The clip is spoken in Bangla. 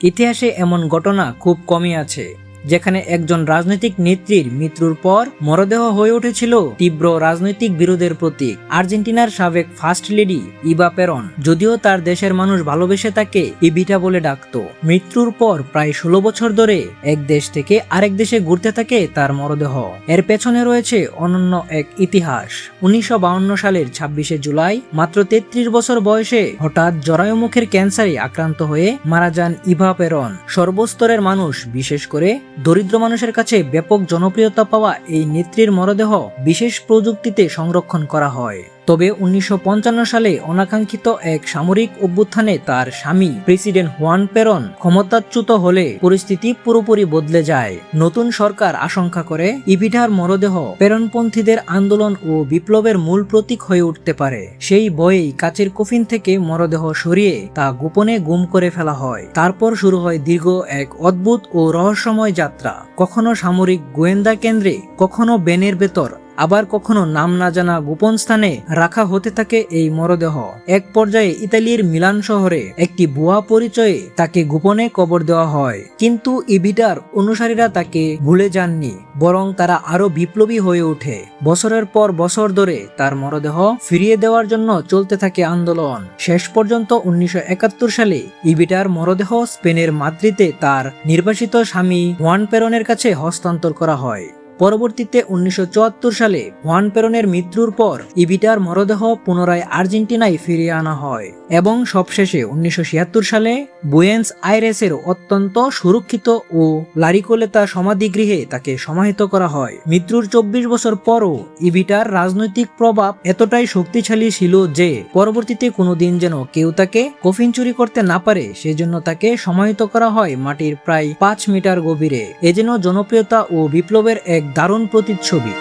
ইতিহাসে এমন ঘটনা খুব কমই আছে যেখানে একজন রাজনৈতিক নেত্রীর মৃত্যুর পর মরদেহ হয়ে উঠেছিল তীব্র রাজনৈতিক বিরোধের প্রতীক। আর্জেন্টিনার সাবেক ফার্স্ট লেডি ইভা পেরন, যদিও তার দেশের মানুষ ভালোবেসে তাকে ইভিটা বলে ডাকত, মৃত্যুর পর প্রায় 16 বছর ধরে এক দেশ থেকে আরেক দেশে ঘুরতে থাকে তার মরদেহ। এর পেছনে রয়েছে অনন্য এক ইতিহাস। 1952 সালের 26শে জুলাই মাত্র 33 বছর বয়সে হঠাৎ জরায়ুমুখের ক্যান্সারে আক্রান্ত হয়ে মারা যান ইভা পেরন। সর্বস্তরের মানুষ, বিশেষ করে দরিদ্র মানুষের কাছে ব্যাপক জনপ্রিয়তা পাওয়া এই নেত্রীর মরদেহ বিশেষ প্রযুক্তিতে সংরক্ষণ করা হয়। তবে 1955 সালে অনাকাঙ্ক্ষিত এক সামরিক অভ্যুত্থানে তার স্বামী প্রেসিডেন্ট হুয়ান পেরন ক্ষমতাচ্যুত হলে পরিস্থিতি পুরোপুরি বদলে যায়। নতুন সরকার আশঙ্কা করে ইভিটার মরদেহ পেরনপন্থীদের আন্দোলন ও বিপ্লবের মূল প্রতীক হয়ে উঠতে পারে। সেই ভয়েই কাচের কফিন থেকে মরদেহ সরিয়ে তা গোপনে গুম করে ফেলা হয়। তারপর শুরু হয় দীর্ঘ এক অদ্ভুত ও রহস্যময় যাত্রা। কখনো সামরিক গোয়েন্দা কেন্দ্রে, কখনো ব্যানের ভেতর, আবার কখনো নাম না জানা গোপন স্থানে রাখা হতে থাকে এই মরদেহ। এক পর্যায়ে ইতালির মিলান শহরে একটি ভুয়া পরিচয়ে তাকে গোপনে কবর দেওয়া হয়। কিন্তু ইভিটার অনুসারীরা তাকে ভুলে যাননি, বরং তারা আরো বিপ্লবী হয়ে ওঠে। বছরের পর বছর ধরে তার মরদেহ ফিরিয়ে দেওয়ার জন্য চলতে থাকে আন্দোলন। শেষ পর্যন্ত 1971 সালে ইভিটার মরদেহ স্পেনের মাদ্রিদে তার নির্বাসিত স্বামী হুয়ান পেরনের কাছে হস্তান্তর করা হয়। পরবর্তীতে 1974 সালে হুয়ান পেরনের মৃত্যুর পর ইভিটার মরদেহ পুনরায় আর্জেন্টিনায় ফিরিয়ে আনা হয় এবং সবশেষে 1976 সালে বুয়েন্স আইরেসের অত্যন্ত সুরক্ষিত ও লারিকোলেতা সমাধিগৃহে তাকে সমাহিত করা হয়। মৃত্যুর 24 বছর পরও ইভিটার রাজনৈতিক প্রভাব এতটাই শক্তিশালী ছিল যে পরবর্তীতে কোনোদিন যেন কেউ তাকে কফিন চুরি করতে না পারে, সেজন্য তাকে সমাহিত করা হয় মাটির প্রায় 5 মিটার গভীরে। এ যেন জনপ্রিয়তা ও বিপ্লবের এক দারুণ প্রতিচ্ছবি।